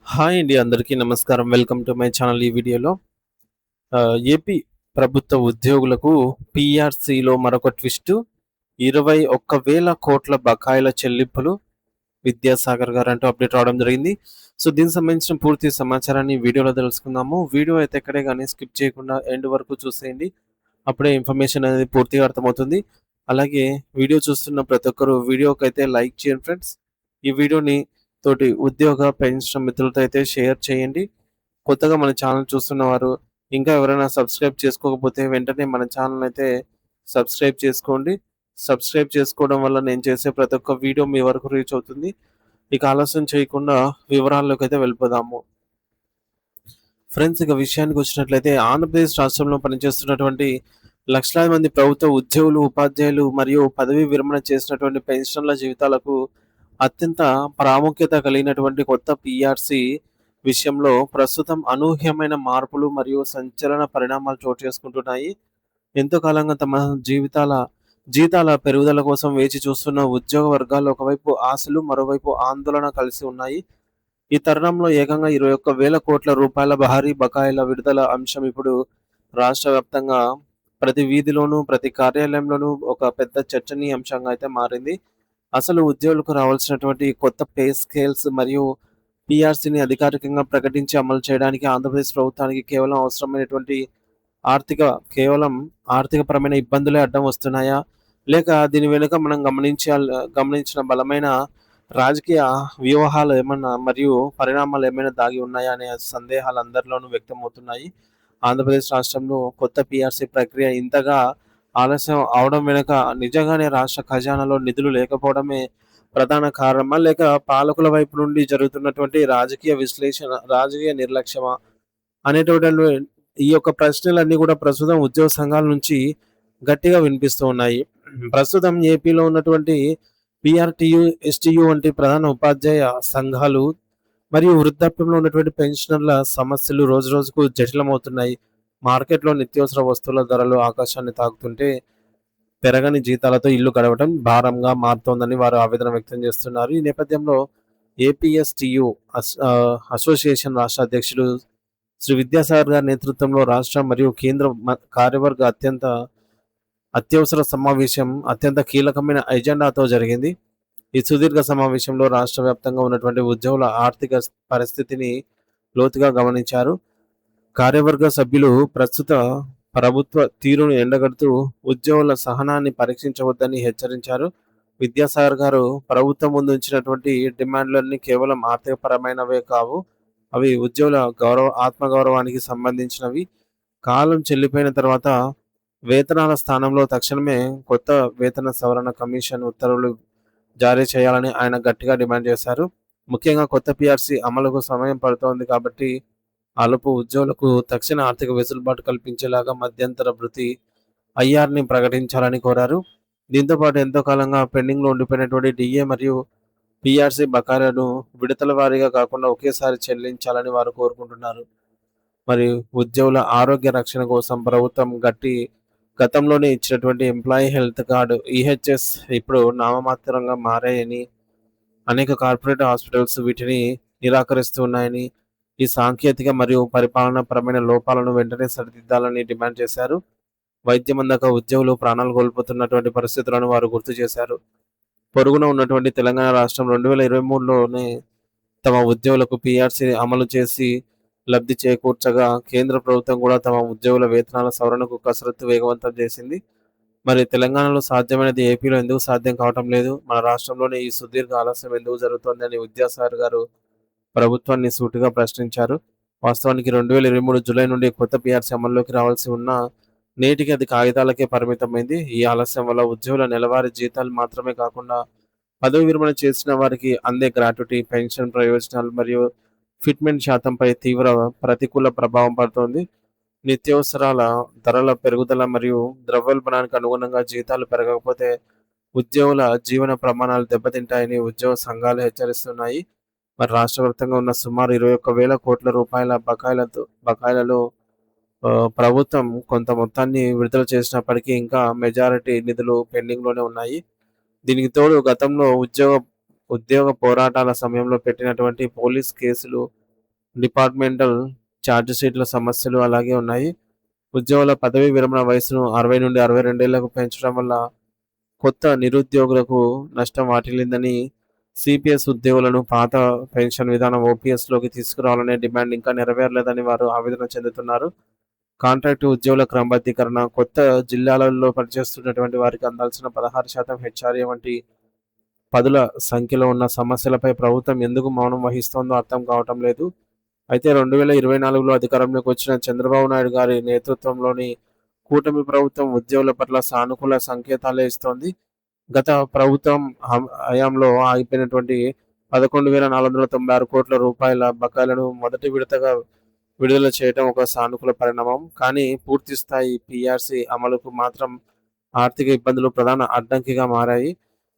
Hi అండి, అందరికీ నమస్కారం. Welcome to my channel. ఈ వీడియోలో ఏపీ ప్రభుత్వ ఉద్యోగులకు పీఆర్సీలో మరొక ట్విస్టు. 21,000 కోట్ల బకాయిల చెల్లింపులు విద్యాసాగర్ గారు అంటూ అప్డేట్ రావడం జరిగింది. సో దీనికి సంబంధించిన పూర్తి సమాచారాన్ని వీడియోలో తెలుసుకుందాము. వీడియో అయితే ఎక్కడే కానీ స్కిప్ చేయకుండా ఎండ్ వరకు చూసేయండి. అప్పుడే ఇన్ఫర్మేషన్ అనేది పూర్తిగా అర్థమవుతుంది. అలాగే వీడియో చూస్తున్న ప్రతి ఒక్కరు వీడియోకి అయితే లైక్ చేయండి ఫ్రెండ్స్. ఈ వీడియోని తోటి ఉద్యోగ పెన్షన్ మిత్రులతో అయితే షేర్ చేయండి. కొత్తగా మన ఛానల్ చూస్తున్న వారు ఇంకా ఎవరైనా సబ్స్క్రైబ్ చేసుకోకపోతే వెంటనే మన ఛానల్ అయితే సబ్స్క్రైబ్ చేసుకోండి. సబ్స్క్రైబ్ చేసుకోవడం వల్ల నేను చేసే ప్రతి ఒక్క వీడియో మీ వరకు రీచ్ అవుతుంది. ఇక ఆలస్యం చేయకుండా వివరాల్లోకి అయితే వెళ్ళిపోదాము. ఫ్రెండ్స్, ఇక విషయానికి వచ్చినట్లయితే ఆంధ్రప్రదేశ్ రాష్ట్రంలో పనిచేస్తున్నటువంటి లక్షలాది మంది ప్రభుత్వ ఉద్యోగులు, ఉపాధ్యాయులు మరియు పదవీ విరమణ చేసినటువంటి పెన్షనర్ల జీవితాలకు అత్యంత ప్రాముఖ్యత కలిగినటువంటి కొత్త పీఆర్సీ విషయంలో ప్రస్తుతం అనూహ్యమైన మార్పులు మరియు సంచలన పరిణామాలు చోటు చేసుకుంటున్నాయి. ఎంతో కాలంగా తమ జీతాల పెరుగుదల కోసం వేచి చూస్తున్న ఉద్యోగ వర్గాల్లో ఒకవైపు ఆశలు, మరోవైపు ఆందోళన కలిసి ఉన్నాయి. ఈ తరుణంలో ఏకంగా 21,000 కోట్ల రూపాయల భారీ బకాయిల విడుదల అంశం ఇప్పుడు రాష్ట్ర వ్యాప్తంగా ప్రతి వీధిలోనూ, ప్రతి కార్యాలయంలోనూ ఒక పెద్ద చర్చనీయాంశంగా అయితే మారింది. అసలు ఉద్యోగులకు రావాల్సినటువంటి కొత్త పే స్కేల్స్ మరియు పీఆర్సీని అధికారికంగా ప్రకటించి అమలు చేయడానికి ఆంధ్రప్రదేశ్ ప్రభుత్వానికి ఆర్థిక కేవలం ఆర్థికపరమైన ఇబ్బందులే అడ్డం వస్తున్నాయా? లేక దీని వెనుక మనం గమనించిన బలమైన రాజకీయ వ్యూహాలు ఏమన్నా మరియు పరిణామాలు ఏమైనా దాగి ఉన్నాయా అనే సందేహాలు అందరిలోనూ వ్యక్తమవుతున్నాయి. ఆంధ్రప్రదేశ్ రాష్ట్రంలో కొత్త పీఆర్సీ ప్రక్రియ ఇంతగా ఆలస్యం అవడం వెనుక నిజంగానే రాష్ట్ర ఖజానాలో నిధులు లేకపోవడమే ప్రధాన కారణమా? లేక పాలకుల వైపు నుండి జరుగుతున్నటువంటి రాజకీయ నిర్లక్ష్యమా అనేటువంటి ఈ యొక్క ప్రశ్నలన్నీ కూడా ప్రస్తుతం ఉద్యోగ సంఘాల నుంచి గట్టిగా వినిపిస్తూ ఉన్నాయి. ప్రస్తుతం ఏపీలో ఉన్నటువంటి పిఆర్టీయు, ఎస్టీయు వంటి ప్రధాన ఉపాధ్యాయ సంఘాలు మరియు వృద్ధాప్యంలో ఉన్నటువంటి పెన్షనర్ల సమస్యలు రోజురోజుకు జటిలమవుతున్నాయి. మార్కెట్‌లో నిత్యావసర వస్తువుల ధరలు ఆకాశాన్ని తాకుతుంటే, పెరగని జీతాలతో ఇల్లు గడవడం భారంగా మారుతోందని వారు ఆవేదన వ్యక్తం చేస్తున్నారు. ఈ నేపథ్యంలో ఏపీఎస్‌టీయు అసోసియేషన్ రాష్ట్ర అధ్యక్షులు శ్రీ విద్యాసాగర్ గారి నేతృత్వంలో రాష్ట్ర మరియు కేంద్ర కార్యవర్గ అత్యవసర సమావేశం అత్యంత కీలకమైన ఎజెండాతో జరిగింది. ఈ సుదీర్ఘ సమావేశంలో రాష్ట్ర వ్యాప్తంగా ఉన్నటువంటి ఉద్యోగుల ఆర్థిక పరిస్థితిని లోతుగా గమనించారు. కార్యవర్గ సభ్యులు ప్రస్తుత ప్రభుత్వ తీరును ఎండగడుతూ ఉద్యోగుల సహనాన్ని పరీక్షించవద్దని హెచ్చరించారు. విద్యాసాగర్ గారు ప్రభుత్వం ముందు ఉంచినటువంటి డిమాండ్లన్నీ కేవలం ఆర్థికపరమైనవే కావు, అవి ఉద్యోగుల ఆత్మగౌరవానికి సంబంధించినవి. కాలం చెల్లిపోయిన తర్వాత వేతనాల స్థానంలో తక్షణమే కొత్త వేతన సవరణ కమిషన్ ఉత్తర్వులు జారీ చేయాలని ఆయన గట్టిగా డిమాండ్ చేశారు. ముఖ్యంగా కొత్త పీఆర్సీ అమలుకు సమయం పడుతోంది కాబట్టి ఆలోపు ఉద్యోగులకు తక్షణ ఆర్థిక వెసులుబాటు కల్పించేలాగా మధ్యంతర భృతి ఐఆర్‌ని ప్రకటించాలని కోరారు. దీంతో పాటు ఎంతో కాలంగా పెండింగ్‌లో ఉండిపోయినటువంటి డీఏ మరియు పీఆర్సీ బకాయిలను విడతల వారీగా కాకుండా ఒకేసారి చెల్లించాలని వారు కోరుకుంటున్నారు. మరి ఉద్యోగుల ఆరోగ్య రక్షణ కోసం ప్రభుత్వం గతంలోనే ఇచ్చినటువంటి ఎంప్లాయీ హెల్త్ కార్డ్ ఈహెచ్ఎస్ ఇప్పుడు నామమాత్రంగా మారాయని, అనేక కార్పొరేట్ హాస్పిటల్స్ వీటిని నిరాకరిస్తూ ఉన్నాయని, ఈ సాంకేతిక మరియు పరిపాలనాపరమైన లోపాలను వెంటనే సరిదిద్దాలని డిమాండ్ చేశారు. వైద్యం అందక ఉద్యోగులు ప్రాణాలు కోల్పోతున్నటువంటి పరిస్థితులను వారు గుర్తు చేశారు. పొరుగున ఉన్నటువంటి తెలంగాణ రాష్ట్రం 2023లోనే తమ ఉద్యోగులకు పీఆర్సీ అమలు చేసి లబ్ధి చేకూర్చగా, కేంద్ర ప్రభుత్వం కూడా తమ ఉద్యోగుల వేతనాల సవరణకు కసరత్తు వేగవంతం చేసింది. మరి తెలంగాణలో సాధ్యమైనది ఏపీలో ఎందుకు సాధ్యం కావటం లేదు? మన రాష్ట్రంలోనే ఈ సుదీర్ఘ ఆలస్యం ఎందుకు జరుగుతోందని విద్యాసాగర్ గారు ప్రభుత్వాన్ని సూటిగా ప్రశ్నించారు. వాస్తవానికి 2023 జూలై నుండి కొత్త పీఆర్సీ అమల్లోకి రావాల్సి ఉన్నా నేటికి అది కాగితాలకే పరిమితమైంది. ఈ ఆలస్యం వల్ల ఉద్యోగుల నెలవారీ జీతాలు మాత్రమే కాకుండా పదవి విరమణ చేసిన వారికి అందే గ్రాట్యుటీ, పెన్షన్ ప్రయోజనాలు మరియు ఫిట్మెంట్ శాతంపై తీవ్ర ప్రతికూల ప్రభావం పడుతోంది. నిత్యావసరాల ధరల పెరుగుదల మరియు ద్రవ్యోల్బణానికి అనుగుణంగా జీతాలు పెరగకపోతే ఉద్యోగుల జీవన ప్రమాణాలు దెబ్బతింటాయని ఉద్యోగ సంఘాలు హెచ్చరిస్తున్నాయి. మరి రాష్ట్ర వ్యాప్తంగా ఉన్న సుమారు 21,000 కోట్ల రూపాయల బకాయిలలో ప్రభుత్వం కొంత మొత్తాన్ని విడుదల చేసినప్పటికీ ఇంకా మెజారిటీ నిధులు పెండింగ్‌లోనే ఉన్నాయి. దీనికి తోడు గతంలో ఉద్యోగ పోరాటాల సమయంలో పెట్టినటువంటి పోలీస్ కేసులు డిపార్ట్మెంటల్ ఛార్జ్ షీట్ల సమస్యలు అలాగే ఉన్నాయి. ఉద్యోగుల పదవీ విరమణ వయసును 60 నుండి 62 ఏళ్లకు పెంచడం వల్ల కొత్త నిరుద్యోగులకు నష్టం వాటిల్లిందని, సిపిఎస్ ఉద్యోగులను పాత పెన్షన్ విధానం ఓపీఎస్‌లోకి తీసుకురావాలనే డిమాండ్ ఇంకా నెరవేరలేదని వారు ఆవేదన చెందుతున్నారు. కాంట్రాక్టు ఉద్యోగుల క్రమబద్ధీకరణ, కొత్త జిల్లాలలో పనిచేస్తున్నటువంటి వారికి అందాల్సిన 16% హెచ్ఆర్ఏ వంటి పదుల సంఖ్యలో ఉన్న సమస్యలపై ప్రభుత్వం ఎందుకు మౌనం వహిస్తోందో అర్థం కావటం లేదు. అయితే 2024లో అధికారంలోకి వచ్చిన చంద్రబాబు నాయుడు గారి నేతృత్వంలోని కూటమి ప్రభుత్వం ఉద్యోగుల పట్ల సానుకూల సంకేతాలే ఇస్తోంది. గత ప్రభుత్వం హయాంలో ఆగిపోయినటువంటి 11,496 కోట్ల రూపాయల బకాయిలను మొదటి విడతగా విడుదల చేయడం ఒక సానుకూల పరిణామం. కానీ పూర్తి స్థాయి పీఆర్సీ అమలుకు మాత్రం ఆర్థిక ఇబ్బందులు ప్రధాన అడ్డంకిగా మారాయి.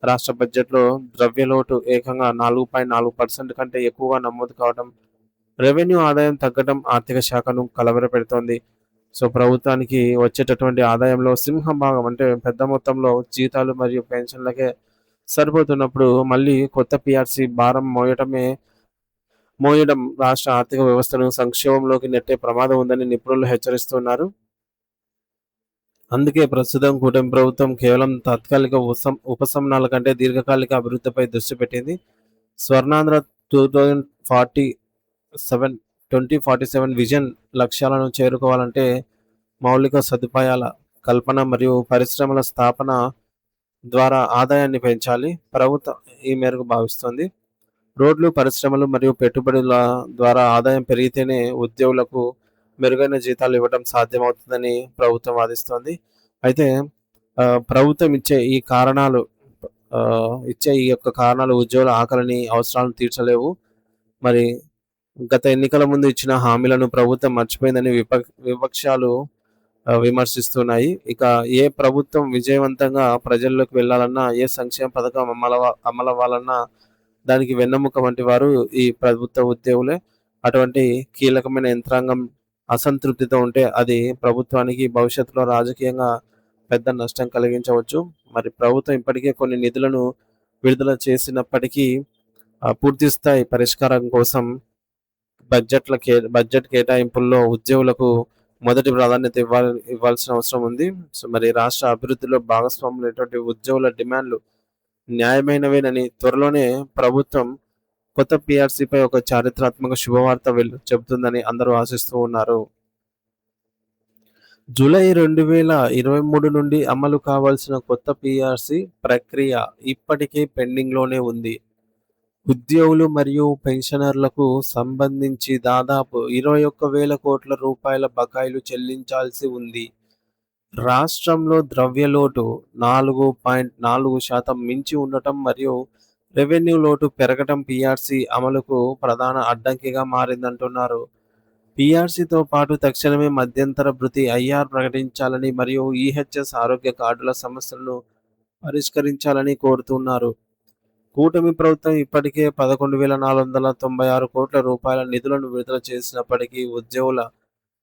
రాష్ట్ర బడ్జెట్‌లో ద్రవ్యలోటు ఏకంగా 4.4% కంటే ఎక్కువగా నమోదు కావడం, రెవెన్యూ ఆదాయం తగ్గడం ఆర్థిక శాఖను కలవరపెడుతోంది. సో, ప్రభుత్వానికి వచ్చేటటువంటి ఆదాయంలో సింహభాగం అంటే పెద్ద మొత్తంలో జీతాలు మరియు పెన్షన్లకే సరిపోతున్నప్పుడు మళ్ళీ కొత్త పీఆర్సీ భారం మోయడం రాష్ట్ర ఆర్థిక వ్యవస్థను సంక్షోభంలోకి నెట్టే ప్రమాదం ఉందని నిపుణులు హెచ్చరిస్తున్నారు. అందుకే ప్రస్తుతం కూటమి ప్రభుత్వం కేవలం తాత్కాలిక ఉపశమనాల కంటే దీర్ఘకాలిక అభివృద్ధిపై దృష్టి పెట్టింది. స్వర్ణాంధ్ర 2047 విజన్ లక్ష్యాలను చేరుకోవాలంటే మౌలిక సదుపాయాల కల్పన మరియు పరిశ్రమల స్థాపన ద్వారా ఆదాయాన్ని పెంచాలి. ప్రభుత్వం ఈ మేరకు భావిస్తోంది. రోడ్లు, పరిశ్రమలు మరియు పెట్టుబడుల ద్వారా ఆదాయం పెరిగితేనే ఉద్యోగులకు మెరుగైన జీతాలు ఇవ్వడం సాధ్యమవుతుందని ప్రభుత్వం వాదిస్తోంది. అయితే ప్రభుత్వం ఇచ్చే ఈ యొక్క కారణాలు ఉద్యోగుల ఆకలిని, అవసరాలను తీర్చలేవు. మరి గత ఎన్నికల ముందు ఇచ్చిన హామీలను ప్రభుత్వం మర్చిపోయిందని విపక్షాలు విమర్శిస్తున్నాయి. ఇక ఏ ప్రభుత్వం విజయవంతంగా ప్రజల్లోకి వెళ్ళాలన్నా, ఏ సంక్షేమ పథకం అమలవ్వాలన్నా దానికి వెన్నెముక వంటి వారు ఈ ప్రభుత్వ ఉద్యోగులే. అటువంటి కీలకమైన యంత్రాంగం అసంతృప్తితో ఉంటే అది ప్రభుత్వానికి భవిష్యత్తులో రాజకీయంగా పెద్ద నష్టం కలిగించవచ్చు. మరి ప్రభుత్వం ఇప్పటికే కొన్ని నిధులను విడుదల చేసినప్పటికీ పూర్తి స్థాయి పరిష్కారం కోసం బడ్జెట్ కేటాయింపుల్లో ఉద్యోగులకు మొదటి ప్రాధాన్యత ఇవ్వాల్సిన అవసరం ఉంది. సో, మరి రాష్ట్ర అభివృద్ధిలో భాగస్వాములైనటువంటి ఉద్యోగుల డిమాండ్లు న్యాయమైనవేనని త్వరలోనే ప్రభుత్వం కొత్త పీఆర్సీపై ఒక చారిత్రాత్మక శుభవార్త చెబుతుందని అందరూ ఆశిస్తూ ఉన్నారు. జూలై 2023 నుండి అమలు కావాల్సిన కొత్త పీఆర్సీ ప్రక్రియ ఇప్పటికే పెండింగ్‌లోనే ఉంది. ఉద్యోగులు మరియు పెన్షనర్లకు సంబంధించి దాదాపు 21,000 కోట్ల రూపాయల బకాయిలు చెల్లించాల్సి ఉంది. రాష్ట్రంలో ద్రవ్యలోటు 4.4% మించి ఉండటం మరియు రెవెన్యూ లోటు పెరగటం పీఆర్సీ అమలుకు ప్రధాన అడ్డంకిగా మారిందంటున్నారు. పీఆర్సీతో పాటు తక్షణమే మధ్యంతర భృతి ఐఆర్ ప్రకటించాలని మరియు ఈహెచ్ఎస్ ఆరోగ్య కార్డుల సమస్యలను పరిష్కరించాలని కోరుతున్నారు. కూటమి ప్రభుత్వం ఇప్పటికే 11,496 కోట్ల రూపాయల నిధులను విడుదల చేసినప్పటికీ ఉద్యోగుల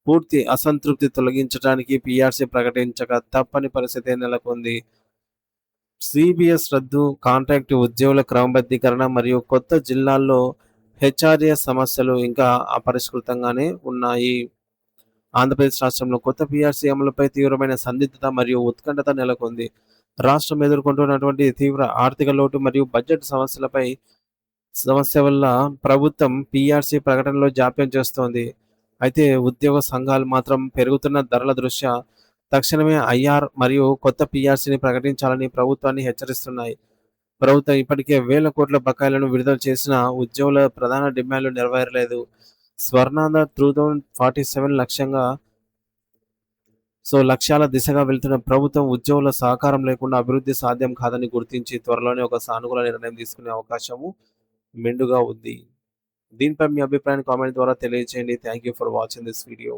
పూర్తి అసంతృప్తి తొలగించడానికి పీఆర్సీ ప్రకటించక తప్పని పరిస్థితి నెలకొంది. సిబిఎస్ రద్దు, కాంట్రాక్టు ఉద్యోగుల క్రమబద్ధీకరణ మరియు కొత్త జిల్లాల్లో హెచ్ఆర్ఏ సమస్యలు ఇంకా అపరిష్కృతంగానే ఉన్నాయి. ఆంధ్రప్రదేశ్ రాష్ట్రంలో కొత్త పీఆర్సీ అమలుపై తీవ్రమైన సందిగ్ధత మరియు ఉత్కంఠత నెలకొంది. రాష్ట్రం ఎదుర్కొంటున్నటువంటి తీవ్ర ఆర్థిక లోటు మరియు బడ్జెట్ సమస్య వల్ల ప్రభుత్వం పీఆర్సీ ప్రకటనలో జాప్యం చేస్తోంది. అయితే ఉద్యోగ సంఘాలు మాత్రం పెరుగుతున్న ధరల దృష్ట్యా తక్షణమే ఐఆర్ మరియు కొత్త పీఆర్సీని ప్రకటించాలని ప్రభుత్వాన్ని హెచ్చరిస్తున్నాయి. ప్రభుత్వం ఇప్పటికే వేల కోట్ల బకాయిలను విడుదల చేసిన ఉద్యోగుల ప్రధాన డిమాండ్లు నెరవేరలేదు. స్వర్ణాంధ్ర 2047 లక్ష్యాల దిశగా వెళ్తున్న ప్రభుత్వం ఉద్యోగుల సహకారం లేకుండా అభివృద్ధి సాధ్యం కాదని గుర్తించి త్వరలోనే ఒక సానుకూల నిర్ణయం తీసుకునే అవకాశము మెండుగా ఉంది. దీనిపై మీ అభిప్రాయాన్ని కామెంట్ ద్వారా తెలియజేయండి. Thank you for watching this video.